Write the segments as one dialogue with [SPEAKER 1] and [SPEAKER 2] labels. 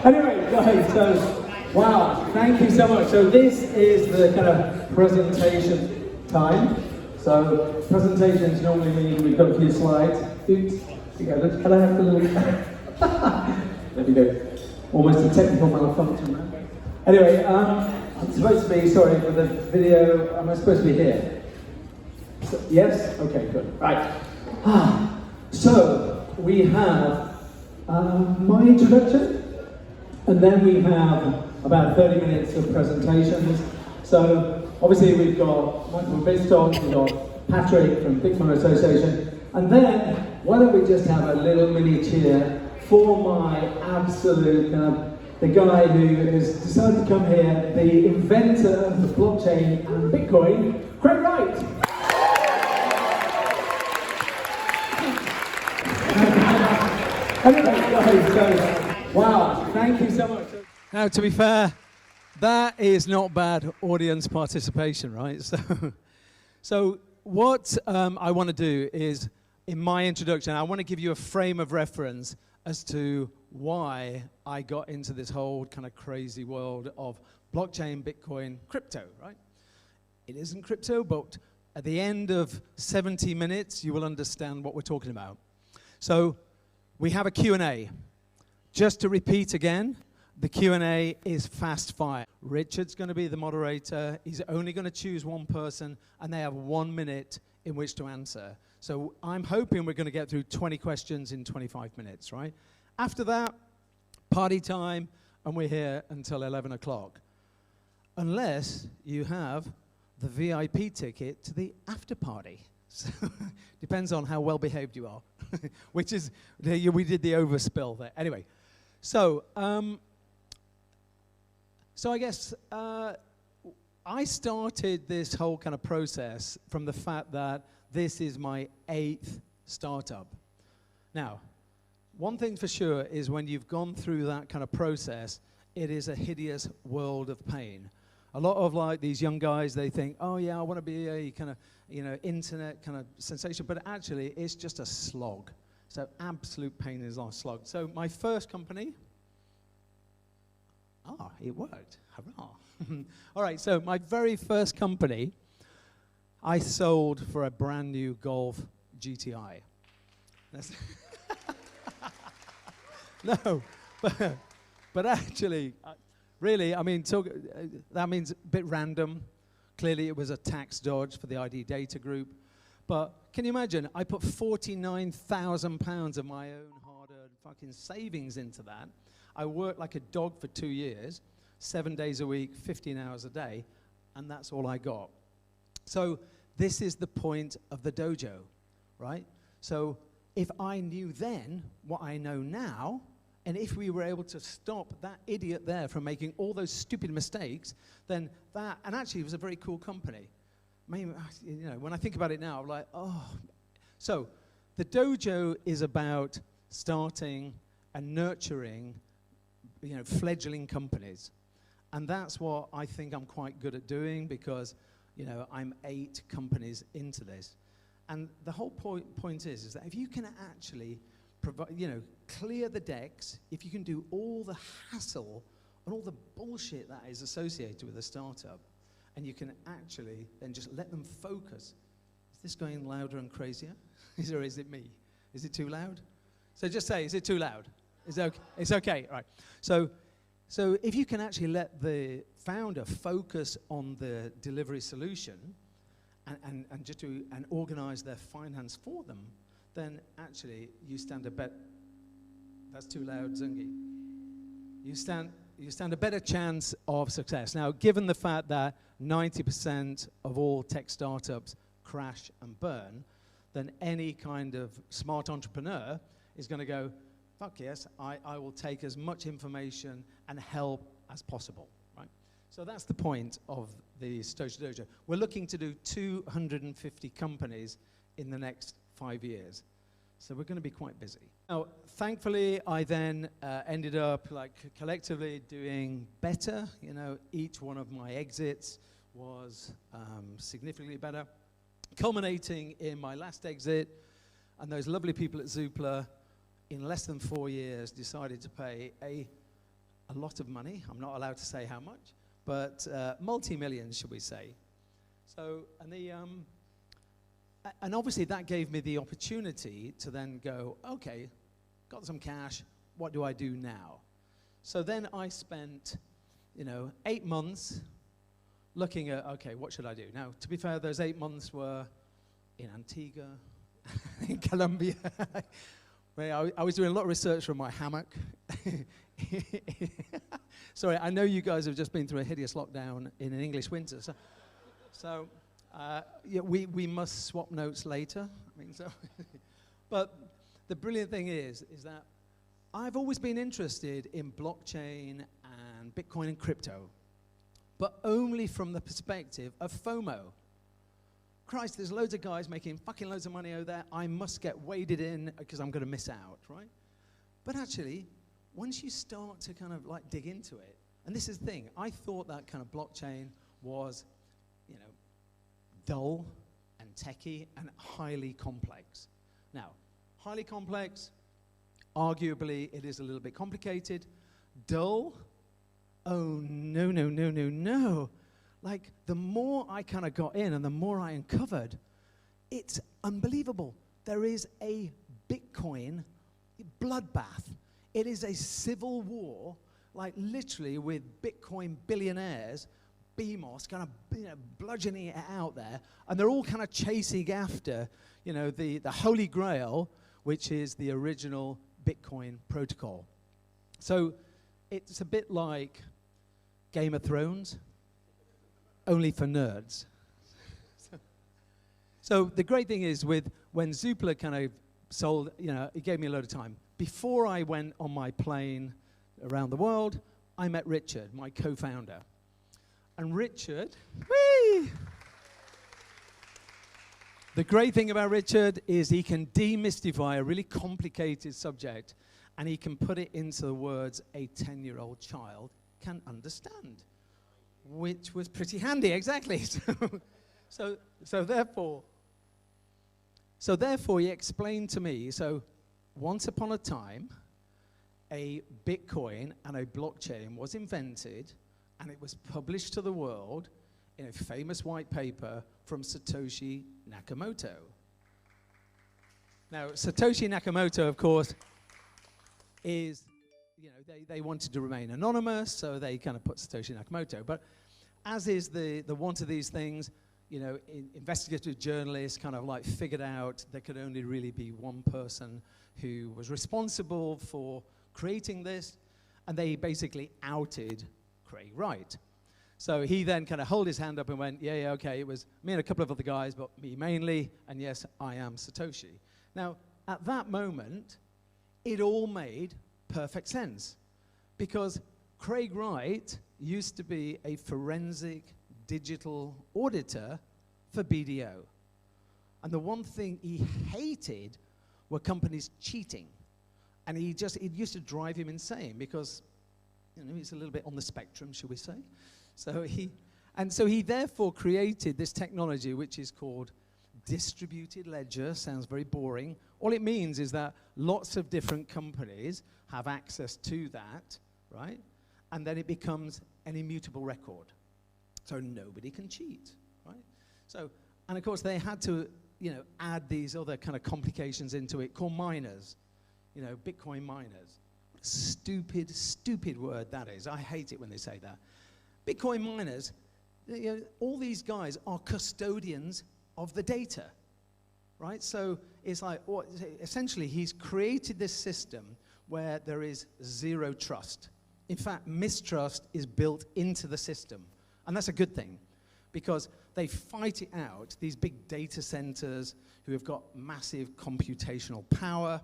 [SPEAKER 1] Anyway, guys, so, wow, thank you so much. So this is the kind of presentation time. So presentations normally mean we've got a few slides. Oops, can I have the little... There we go. Almost a technical malfunction there. Anyway, I'm supposed to be, sorry for the video, am I supposed to be here? So, yes? Okay, good. Right. So, we have my introduction, and then we have about 30 minutes of presentations. So, obviously we've got Michael from BizTalk, we've got Patrick from Big Mono Association, and then why don't we just have a little mini cheer for my absolute, the guy who has decided to come here, the inventor of the blockchain and Bitcoin, Craig Wright. Anyway, guys, so, wow, thank you so much.
[SPEAKER 2] Now, to be fair, that is not bad audience participation, right? So what I want to do is, in my introduction, I want to give you a frame of reference as to why I got into this whole kind of crazy world of blockchain, Bitcoin, crypto, right? It isn't crypto, but at the end of 70 minutes, you will understand what we're talking about. So we have a Q&A. Just to repeat again, the Q&A is fast fire. Richard's going to be the moderator. He's only going to choose one person, and they have 1 minute in which to answer. So I'm hoping we're going to get through 20 questions in 25 minutes, right? After that, party time, and we're here until 11 o'clock. Unless you have the VIP ticket to the after party. So depends on how well behaved you are, which is, we did the overspill there. Anyway, so I guess I started this whole kind of process from the fact that this is my 8th startup. Now, one thing for sure is when you've gone through that kind of process, it is a hideous world of pain. A lot of like these young guys, they think, oh yeah, I want to be a kind of, internet kind of sensation, but actually it's just a slog. So absolute pain is a slog. So my first company, it worked, hurrah. All right, so my very first company, I sold for a brand new Golf GTI. No, but actually, really, I mean, that means a bit random. Clearly, it was a tax dodge for the ID Data Group. But can you imagine? I put £49,000 of my own hard-earned fucking savings into that. I worked like a dog for 2 years, 7 days a week, 15 hours a day, and that's all I got. So this is the point of the dojo, right? So if I knew then what I know now, and if we were able to stop that idiot there from making all those stupid mistakes, then that, and actually it was a very cool company. Maybe, when I think about it now, I'm like, oh. So the dojo is about starting and nurturing, fledgling companies. And that's what I think I'm quite good at doing because, I'm 8 companies into this. And the whole point is that if you can actually clear the decks, if you can do all the hassle and all the bullshit that is associated with a startup, and you can actually then just let them focus. Is this going louder and crazier? Or is it me? Is it too loud? So just say, is it too loud? Is it okay? It's okay, all right. So if you can actually let the founder focus on the delivery solution and just and organize their finance for them, then actually you stand a better, that's too loud, Zungi. You stand a better chance of success. Now, given the fact that 90% of all tech startups crash and burn, then any kind of smart entrepreneur is going to go, fuck yes, I will take as much information and help as possible, right? So that's the point of the Satoshi Dojo. We're looking to do 250 companies in the next 5 years. So we're going to be quite busy. Now, thankfully, I then ended up collectively doing better. Each one of my exits was significantly better, culminating in my last exit. And those lovely people at Zoopla, in less than 4 years, decided to pay a a lot of money. I'm not allowed to say how much, but multi-millions, should we say. So, and obviously that gave me the opportunity to then go, okay, got some cash, what do I do now? So then I spent, 8 months looking at, okay, what should I do? Now, to be fair, those 8 months were in Antigua, in Colombia. Where I was doing a lot of research from my hammock. Sorry, I know you guys have just been through a hideous lockdown in an English winter. So yeah, we must swap notes later. But the brilliant thing is that I've always been interested in blockchain and Bitcoin and crypto, but only from the perspective of FOMO. Christ, there's loads of guys making fucking loads of money over there. I must get waded in because I'm going to miss out, right? But actually, once you start to kind of like dig into it, and this is the thing, I thought that kind of blockchain was, dull and techie and highly complex. Now, highly complex, arguably it is a little bit complicated. Dull, oh no, no, no, no, no. Like, the more I kind of got in and the more I uncovered, it's unbelievable. There is a Bitcoin bloodbath. It is a civil war, like literally with Bitcoin billionaires, BMOS, kind of bludgeoning it out there, and they're all kind of chasing after, the Holy Grail, which is the original Bitcoin protocol. So it's a bit like Game of Thrones, only for nerds. So the great thing is when Zoopla kind of sold, it gave me a load of time. Before I went on my plane around the world, I met Richard, my co-founder. And Richard, whee! The great thing about Richard is he can demystify a really complicated subject, and he can put it into the words a 10-year-old child can understand, which was pretty handy, exactly. So therefore he explained to me, so once upon a time, a Bitcoin and a blockchain was invented, and it was published to the world in a famous white paper from Satoshi Nakamoto. Now, Satoshi Nakamoto, of course, is, they wanted to remain anonymous, so they kind of put Satoshi Nakamoto. But as is the want of these things, investigative journalists kind of like figured out there could only really be one person who was responsible for creating this, and they basically outed Craig Wright. So he then kind of held his hand up and went, yeah, okay, it was me and a couple of other guys, but me mainly, and yes, I am Satoshi. Now, at that moment, it all made perfect sense, because Craig Wright used to be a forensic digital auditor for BDO. And the one thing he hated were companies cheating. And it used to drive him insane because, he's a little bit on the spectrum, should we say. So he therefore created this technology which is called distributed ledger. Sounds very boring. All it means is that lots of different companies have access to that, right? And then it becomes an immutable record. So nobody can cheat, right? So, and of course they had to, add these other kind of complications into it called miners, Bitcoin miners. Stupid, stupid word that is. I hate it when they say that. Bitcoin miners, all these guys are custodians of the data, right? So it's like, essentially he's created this system where there is zero trust. In fact, mistrust is built into the system. And that's a good thing, because they fight it out, these big data centers who have got massive computational power.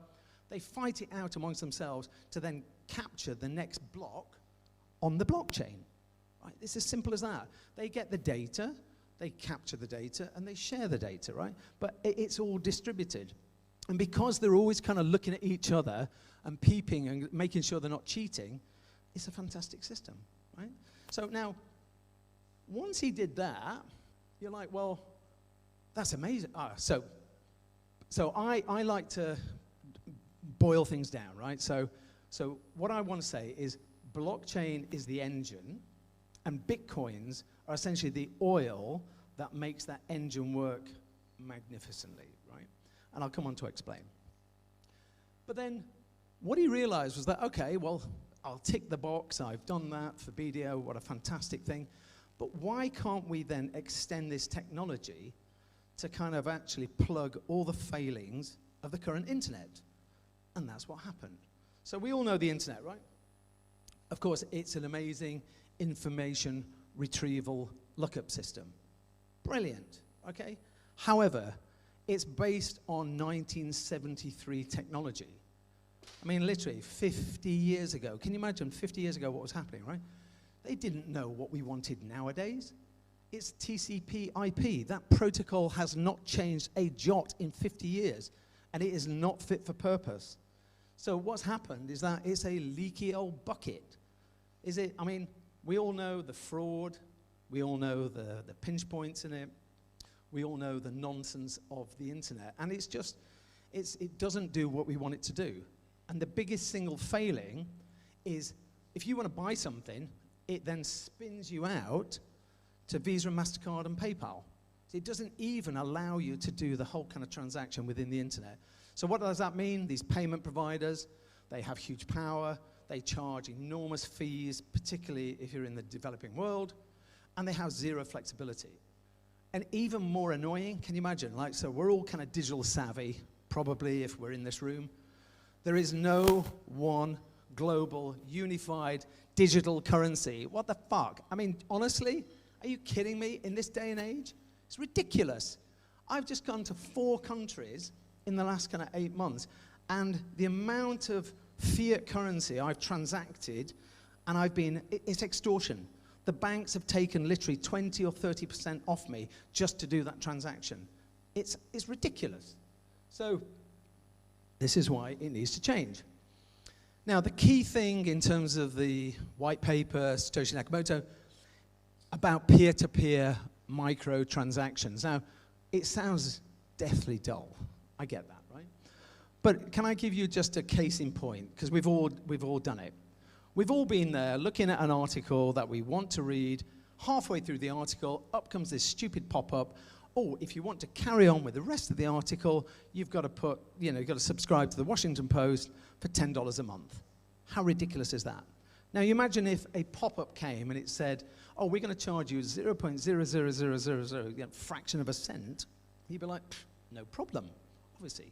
[SPEAKER 2] They fight it out amongst themselves to then capture the next block on the blockchain. Right? It's as simple as that. They get the data, they capture the data, and they share the data, right? But it's all distributed. And because they're always kind of looking at each other and peeping and making sure they're not cheating, it's a fantastic system, right? So now, once he did that, you're like, well, that's amazing. So I like to boil things down, right? So what I want to say is blockchain is the engine, and bitcoins are essentially the oil that makes that engine work magnificently, right? And I'll come on to explain. But then what he realized was that, okay, well, I'll tick the box, I've done that for BDO, what a fantastic thing. But why can't we then extend this technology to kind of actually plug all the failings of the current internet? And that's what happened. So we all know the internet, right? Of course, it's an amazing information retrieval lookup system. Brilliant, okay? However, it's based on 1973 technology. I mean, literally 50 years ago. Can you imagine 50 years ago what was happening, right? They didn't know what we wanted nowadays. It's TCP IP. That protocol has not changed a jot in 50 years, and it is not fit for purpose. So what's happened is that it's a leaky old bucket. Is it? I mean, we all know the fraud. We all know the pinch points in it. We all know the nonsense of the internet. And it's just, it doesn't do what we want it to do. And the biggest single failing is if you want to buy something, it then spins you out to Visa, MasterCard, and PayPal. So it doesn't even allow you to do the whole kind of transaction within the internet. So what does that mean? These payment providers, they have huge power. They charge enormous fees, particularly if you're in the developing world. And they have zero flexibility. And even more annoying, can you imagine? Like, so we're all kind of digital savvy, probably, if we're in this room. There is no one global, unified, digital currency. What the fuck? I mean, honestly, are you kidding me? In this day and age? It's ridiculous. I've just gone to 4 countries in the last kind of 8 months, and the amount of fiat currency I've transacted, and it's extortion. The banks have taken literally 20 or 30% off me just to do that transaction. It's ridiculous. So this is why it needs to change. Now, the key thing in terms of the white paper, Satoshi Nakamoto, about peer-to-peer microtransactions. Now, it sounds deathly dull. I get that, right? But can I give you just a case in point? Because we've all done it. We've all been there looking at an article that we want to read. Halfway through the article, up comes this stupid pop-up. Oh, if you want to carry on with the rest of the article, you've got to you've got to subscribe to the Washington Post for $10 a month. How ridiculous is that? Now, you imagine if a pop-up came and it said, oh, we're going to charge you 0.00000, fraction of a cent. You'd be like, no problem, obviously.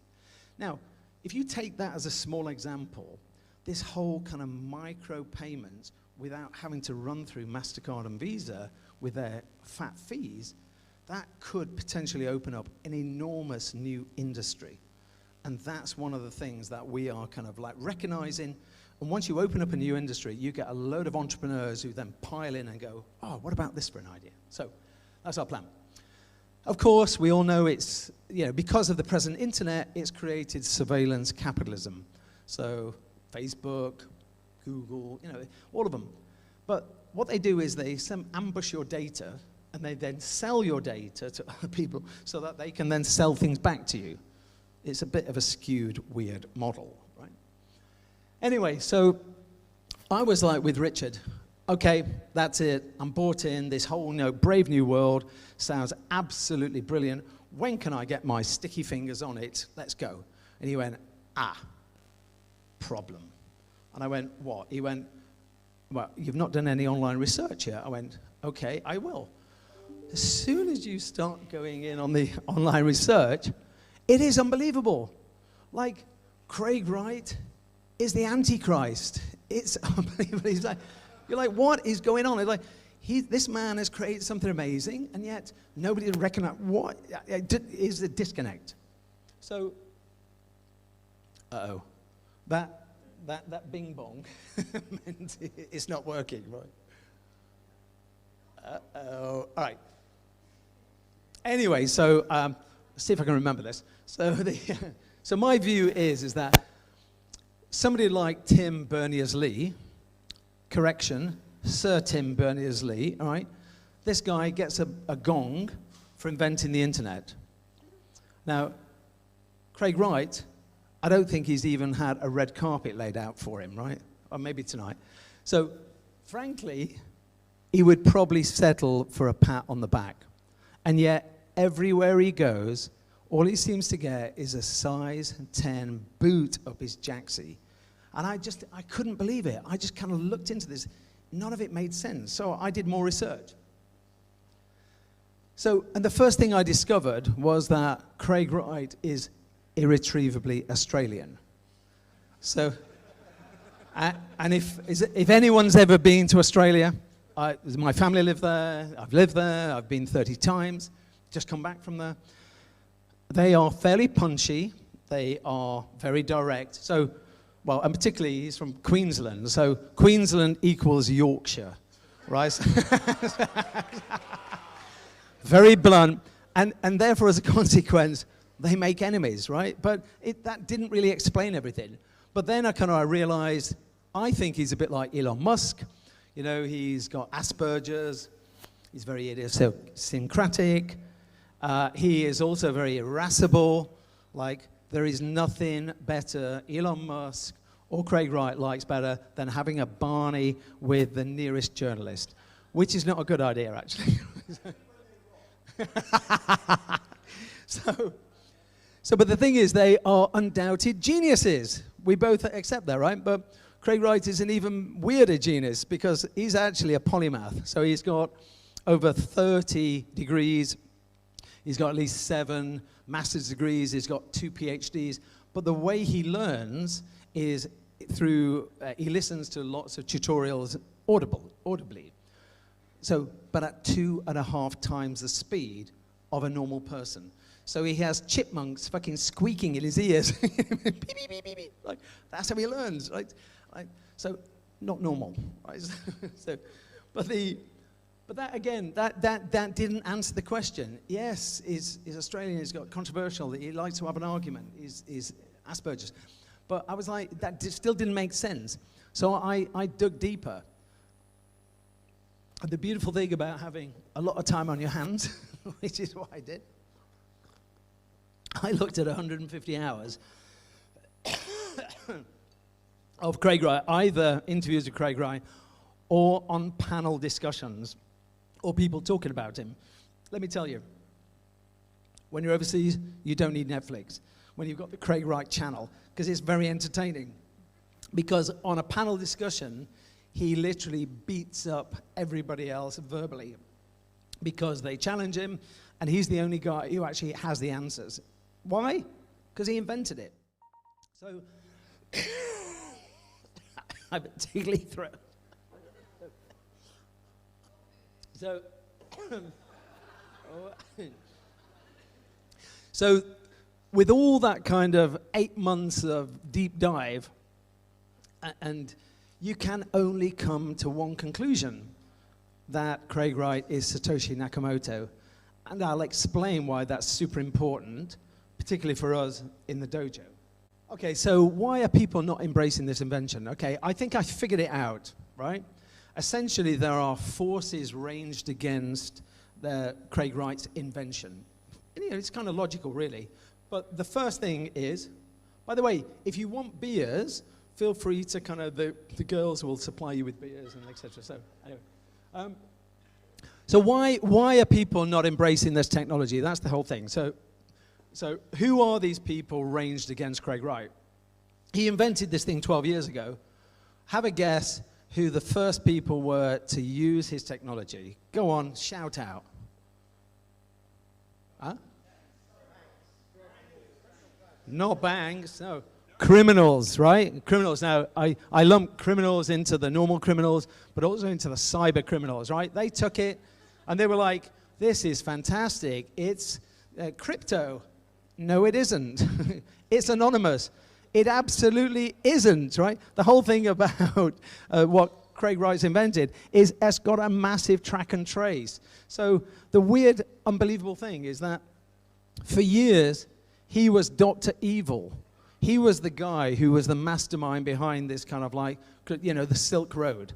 [SPEAKER 2] Now, if you take that as a small example, this whole kind of micro payments without having to run through MasterCard and Visa with their fat fees, that could potentially open up an enormous new industry. And that's one of the things that we are kind of like recognizing. And once you open up a new industry, you get a load of entrepreneurs who then pile in and go, oh, what about this for an idea? So that's our plan. Of course, we all know it's, because of the present internet, it's created surveillance capitalism. So Facebook, Google, all of them. But what they do is they ambush your data, and they then sell your data to other people so that they can then sell things back to you. It's a bit of a skewed, weird model, right? Anyway, so I was like with Richard, okay, that's it. I'm bought in. This whole brave new world sounds absolutely brilliant. When can I get my sticky fingers on it? Let's go. And he went, problem. And I went, what? He went, well, you've not done any online research yet. I went, okay, I will. As soon as you start going in on the online research, it is unbelievable. Like, Craig Wright is the Antichrist. It's unbelievable. You're like, what is going on? It's like, this man has created something amazing, and yet nobody would recognize what is the disconnect. So, that bing bong meant it's not working, right? All right. Anyway, so let's see if I can remember this. So my view is that somebody like Tim Berners-Lee, Sir Tim Berners-Lee, all right, this guy gets a gong for inventing the internet. Now, Craig Wright, I don't think he's even had a red carpet laid out for him, right? Or maybe tonight. So, frankly, he would probably settle for a pat on the back. And yet, everywhere he goes, all he seems to get is a size 10 boot up his jacksie. And I couldn't believe it. I just kind of looked into this. None of it made sense. So I did more research. So, and the first thing I discovered was that Craig Wright is irretrievably Australian. So, and if anyone's ever been to Australia, my family live there, I've lived there, I've been 30 times, just come back from there. They are fairly punchy, they are very direct. So, well, and particularly he's from Queensland, so Queensland equals Yorkshire, right? Very blunt, and therefore as a consequence, they make enemies, right? But that didn't really explain everything. But then I realized, I think he's a bit like Elon Musk. You know, he's got Asperger's, he's very idiosyncratic, he is also very irascible, like there is nothing better Elon Musk or Craig Wright likes better than having a Barney with the nearest journalist, which is not a good idea, actually. But the thing is, they are undoubted geniuses. We both accept that, right? But Craig Wright is an even weirder genius because he's actually a polymath. So he's got over 30 degrees. He's got at least 7 master's degrees. He's got 2 PhDs. But the way he learns is through, he listens to lots of tutorials audibly. So, but at 2.5 times the speed of a normal person. So he has chipmunks fucking squeaking in his ears. Beep, beep, beep, beep, beep. Like, that's how he learns, right? So, not normal, right? But that again, that didn't answer the question. Yes, is Australian, he's got controversial, he likes to have an argument, is Asperger's. But I was like, that still didn't make sense. So I dug deeper. And the beautiful thing about having a lot of time on your hands, which is what I did, I looked at 150 hours of Craig Wright, either interviews with Craig Wright or on panel discussions or people talking about him. Let me tell you, when you're overseas, you don't need Netflix. When you've got the Craig Wright channel, because it's very entertaining. Because on a panel discussion, he literally beats up everybody else verbally because they challenge him, and he's the only guy who actually has the answers. Why? Because he invented it. So, I have a tickly throat. So, with all that kind of 8 months of deep dive, and you can only come to one conclusion, that Craig Wright is Satoshi Nakamoto. And I'll explain why that's super important, particularly for us in the dojo. Okay, so why are people not embracing this invention? Okay, I think I figured it out, right? Essentially, there are forces ranged against Craig Wright's invention. And, you know, it's kind of logical, really. But the first thing is, by the way, if you want beers, feel free to kind of, the girls will supply you with beers and etc. So, anyway. So why are people not embracing this technology? That's the whole thing. So who are these people ranged against Craig Wright? He invented this thing 12 years ago. Have a guess who the first people were to use his technology. Go on, shout out. Huh? Not banks, no. Criminals, right? Criminals. Now, I lump criminals into the normal criminals, but also into the cyber criminals, right? They took it, and they were like, this is fantastic. It's crypto. No, it isn't. It's anonymous. It absolutely isn't, right? The whole thing about what Craig Wright's invented is it's got a massive track and trace. So the weird, unbelievable thing is that for years, he was Dr. Evil. He was the guy who was the mastermind behind this kind of like, you know, the Silk Road.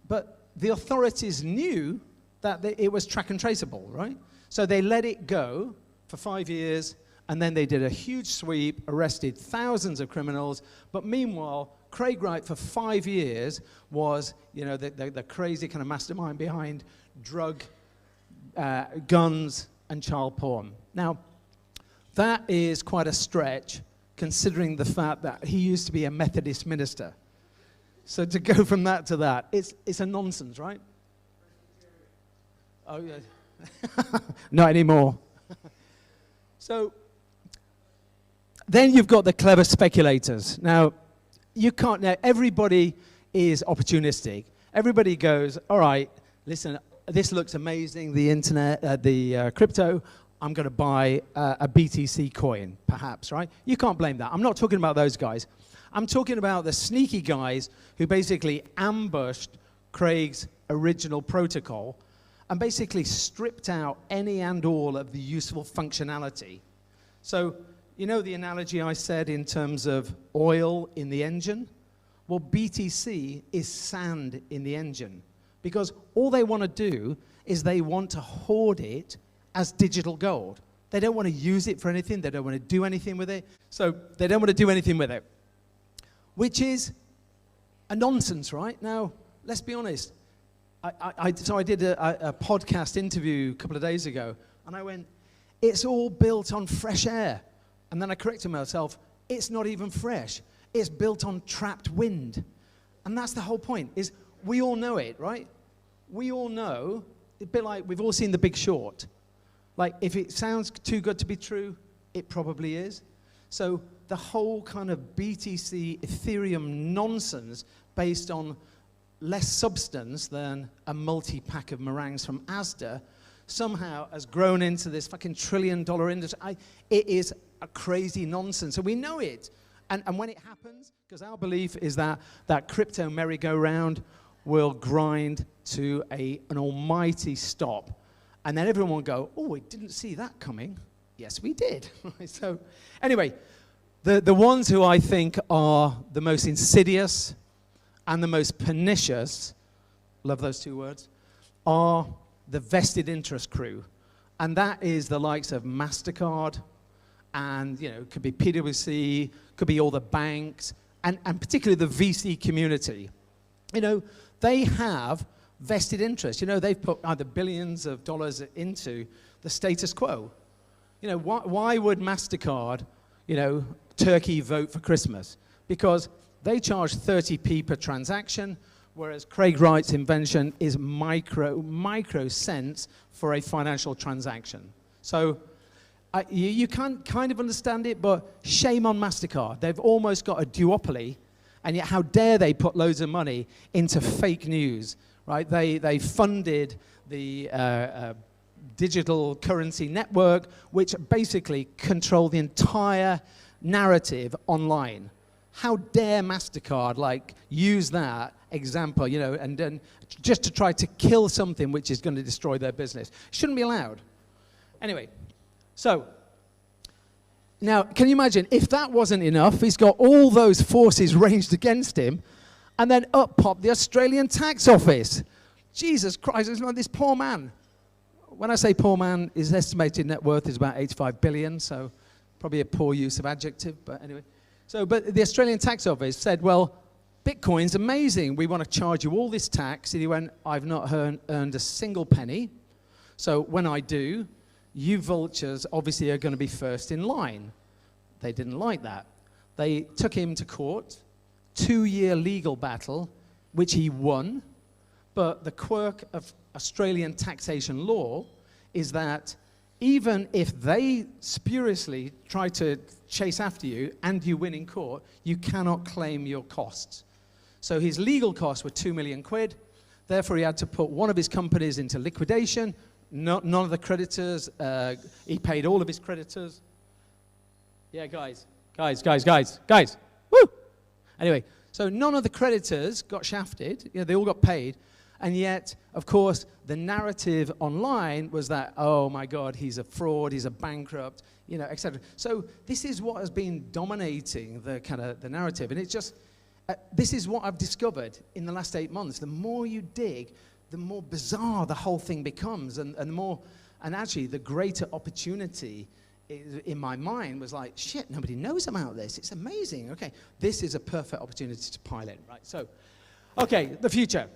[SPEAKER 2] But the authorities knew that it was track and traceable, right? So they let it go for 5 years, and then they did a huge sweep, arrested thousands of criminals, but meanwhile, Craig Wright for 5 years was, the crazy kind of mastermind behind drug, guns, and child porn. Now, that is quite a stretch, considering the fact that he used to be a Methodist minister. So to go from that to that, it's a nonsense, right? Oh, yeah. Not anymore. So then you've got the clever speculators. Now, everybody is opportunistic. Everybody goes, all right, listen, this looks amazing, the internet, the crypto, I'm going to buy a BTC coin, perhaps, right? You can't blame that. I'm not talking about those guys. I'm talking about the sneaky guys who basically ambushed Craig's original protocol and basically stripped out any and all of the useful functionality. So, the analogy I said in terms of oil in the engine? Well, BTC is sand in the engine, because all they want to do is they want to hoard it as digital gold. They don't want to use it for anything. They don't want to do anything with it. So they don't want to do anything with it, which is a nonsense, right? Now, let's be honest. So I did a podcast interview a couple of days ago, and I went, it's all built on fresh air. And then I corrected myself, it's not even fresh. It's built on trapped wind. And that's the whole point, is we all know it, right? We all know, a bit like we've all seen The Big Short. Like, if it sounds too good to be true, it probably is. So the whole kind of BTC Ethereum nonsense based on less substance than a multi-pack of meringues from Asda somehow has grown into this fucking $1 trillion industry. It is a crazy nonsense. So we know it. And when it happens, because our belief is that crypto merry-go-round will grind to an almighty stop. And then everyone will go, oh, we didn't see that coming. Yes, we did. So anyway, the ones who I think are the most insidious and the most pernicious, love those two words, are the vested interest crew. And that is the likes of MasterCard, and it could be PwC, could be all the banks, and particularly the VC community. They have vested interest. They've put either billions of dollars into the status quo. Why would MasterCard, Turkey vote for Christmas? Because they charge 30p per transaction, whereas Craig Wright's invention is micro cents for a financial transaction. So you can kind of understand it, but shame on MasterCard. They've almost got a duopoly, and yet how dare they put loads of money into fake news, right? They funded the digital currency network, which basically controlled the entire narrative online. How dare MasterCard use that example, and then just to try to kill something which is going to destroy their business? Shouldn't be allowed. Anyway, so now can you imagine if that wasn't enough? He's got all those forces ranged against him, and then up popped the Australian tax office. Jesus Christ, it's like this poor man. When I say poor man, his estimated net worth is about 85 billion, so probably a poor use of adjective, but anyway. But the Australian tax office said, well, Bitcoin's amazing. We want to charge you all this tax. And he went, I've not earned a single penny. So when I do, you vultures obviously are going to be first in line. They didn't like that. They took him to court, 2-year legal battle, which he won. But the quirk of Australian taxation law is that even if they spuriously try to chase after you and you win in court, you cannot claim your costs. So his legal costs were 2 million quid. Therefore, he had to put one of his companies into liquidation. None of the creditors, he paid all of his creditors. Yeah, guys. Woo! Anyway, so none of the creditors got shafted. They all got paid. And yet, of course, the narrative online was that, oh my God, he's a fraud, he's a bankrupt, etc. So this is what has been dominating the narrative. And it's just, this is what I've discovered in the last 8 months. The more you dig, the more bizarre the whole thing becomes, and actually the greater opportunity in my mind was like, shit, nobody knows about this. It's amazing. Okay, this is a perfect opportunity to pilot, right? So, okay, the future.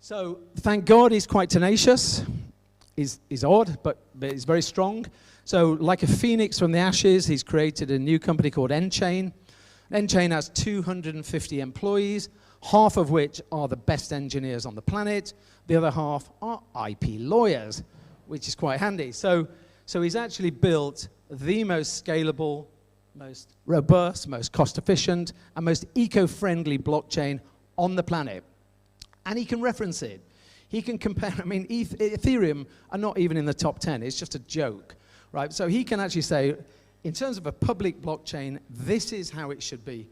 [SPEAKER 2] So, thank God he's quite tenacious. He's odd, but he's very strong. So, like a phoenix from the ashes, he's created a new company called N-Chain. N-Chain has 250 employees, half of which are the best engineers on the planet. The other half are IP lawyers, which is quite handy. So he's actually built the most scalable, most robust, most cost-efficient, and most eco-friendly blockchain on the planet. And he can reference it. He can compare, I mean, Ethereum are not even in the top 10. It's just a joke, right? So he can actually say, in terms of a public blockchain, this is how it should be.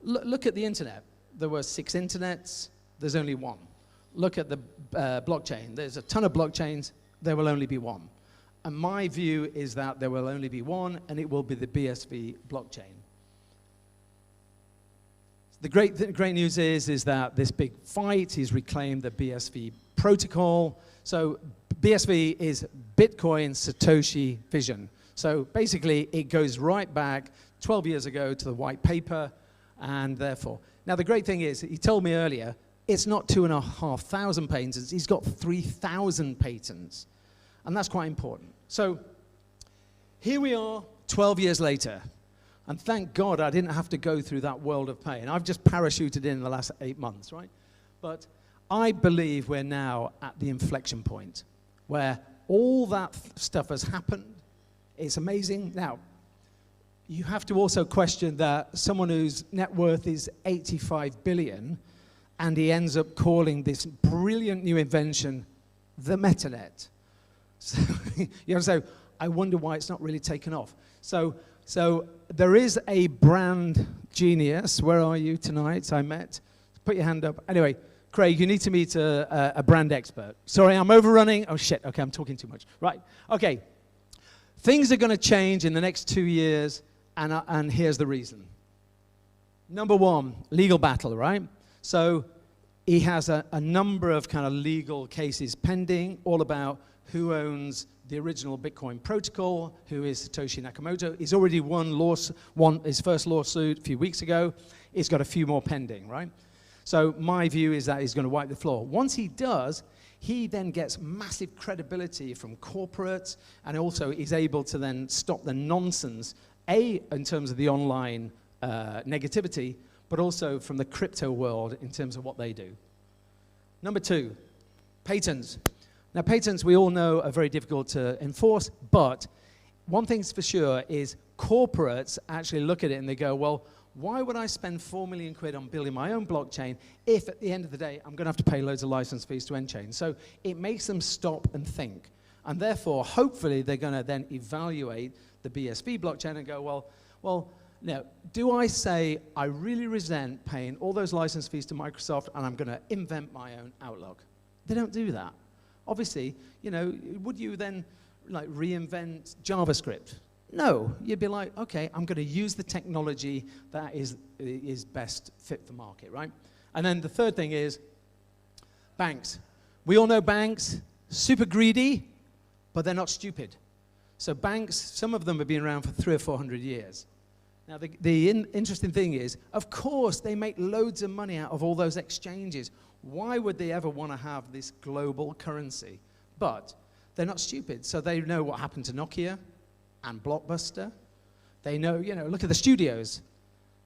[SPEAKER 2] Look at the internet. There were 6 internets. There's only one. Look at the blockchain. There's a ton of blockchains. There will only be one. And my view is that there will only be one, and it will be the BSV blockchain. The great news is that this big fight, he's reclaimed the BSV protocol. So BSV is Bitcoin Satoshi vision. So basically, it goes right back 12 years ago to the white paper, and therefore. Now, the great thing is, he told me earlier, it's not 2,500 patents. He's got 3,000 patents. And that's quite important. So here we are 12 years later. And thank God I didn't have to go through that world of pain. I've just parachuted in the last 8 months, right? But I believe we're now at the inflection point where all that stuff has happened. It's amazing. Now, you have to also question that someone whose net worth is 85 billion, and he ends up calling this brilliant new invention the metanet. So you know, so I wonder why it's not really taken off. So there is a brand genius. Where are you tonight? I met. Put your hand up. Anyway, Craig, you need to meet a brand expert. Sorry, I'm overrunning. Oh, shit. Okay, I'm talking too much. Right. Okay. Things are going to change in the next 2 years, and here's the reason. Number one, legal battle, right? So he has a number of kind of legal cases pending, all about who owns the original Bitcoin protocol, who is Satoshi Nakamoto. He's already won his first lawsuit a few weeks ago. He's got a few more pending, right? So my view is that he's going to wipe the floor. Once he does, he then gets massive credibility from corporates, and also is able to then stop the nonsense, in terms of the online negativity, but also from the crypto world in terms of what they do. Number 2, patents. Now, patents, we all know, are very difficult to enforce, but one thing's for sure is corporates actually look at it and they go, well, why would I spend 4 million quid on building my own blockchain if at the end of the day I'm going to have to pay loads of license fees to N-Chain? So it makes them stop and think. And therefore, hopefully, they're going to then evaluate the BSV blockchain and go, well, now, do I say I really resent paying all those license fees to Microsoft and I'm going to invent my own Outlook? They don't do that. Obviously, you know, would you then like reinvent JavaScript? No, you'd be like, okay, I'm going to use the technology that is best fit for market, right? And then the third thing is banks. We all know banks, super greedy, but they're not stupid. So banks, some of them have been around for 300 or 400 years. Now, the interesting thing is, of course, they make loads of money out of all those exchanges. Why would they ever want to have this global currency? But they're not stupid, so they know what happened to Nokia and Blockbuster. They know, you know, look at the studios.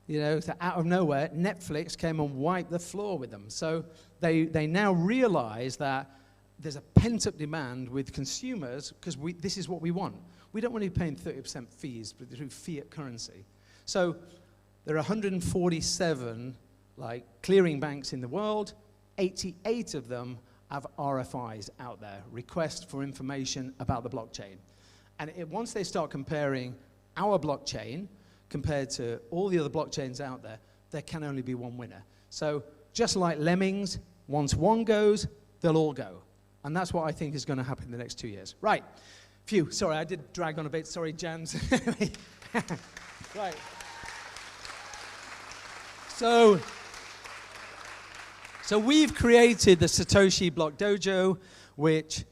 [SPEAKER 2] You know, out of nowhere, Netflix came and wiped the floor with them. So they now realize that there's a pent-up demand with consumers because this is what we want. We don't want to be paying 30% fees through fiat currency. So there are 147 like clearing banks in the world. 88 of them have RFIs out there, requests for information about the blockchain. And once they start comparing our blockchain compared to all the other blockchains out there can only be one winner. So just like lemmings, once one goes, they'll all go. And that's what I think is going to happen in the next 2 years. Right. Phew, sorry, I did drag on a bit. Sorry, Jans. Right. So we've created the Satoshi Block Dojo, which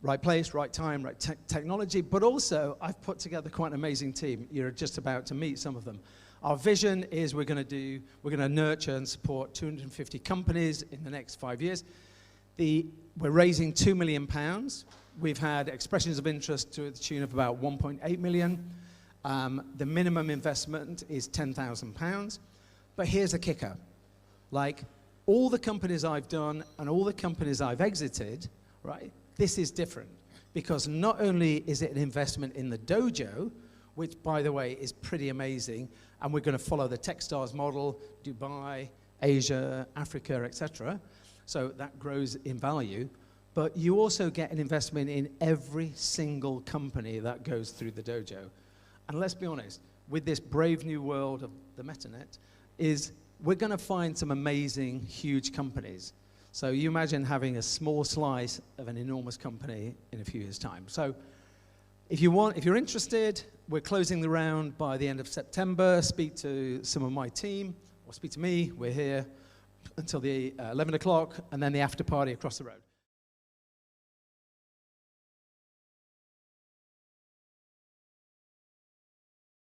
[SPEAKER 2] right place, right time, right technology, but also I've put together quite an amazing team. You're just about to meet some of them. Our vision is we're going to nurture and support 250 companies in the next 5 years. We're raising £2 million. We've had expressions of interest to the tune of about 1.8 million. The minimum investment is £10,000. But here's the kicker. Like all the companies I've done and all the companies I've exited, right, this is different. Because not only is it an investment in the dojo, which, by the way, is pretty amazing, and we're going to follow the Techstars model, Dubai, Asia, Africa, etc. So that grows in value. But you also get an investment in every single company that goes through the dojo. And let's be honest, with this brave new world of the MetaNet, we're going to find some amazing, huge companies. So you imagine having a small slice of an enormous company in a few years' time. So if you're interested, we're closing the round by the end of September. Speak to some of my team, or speak to me. We're here until the 11 o'clock, and then the after party across the road.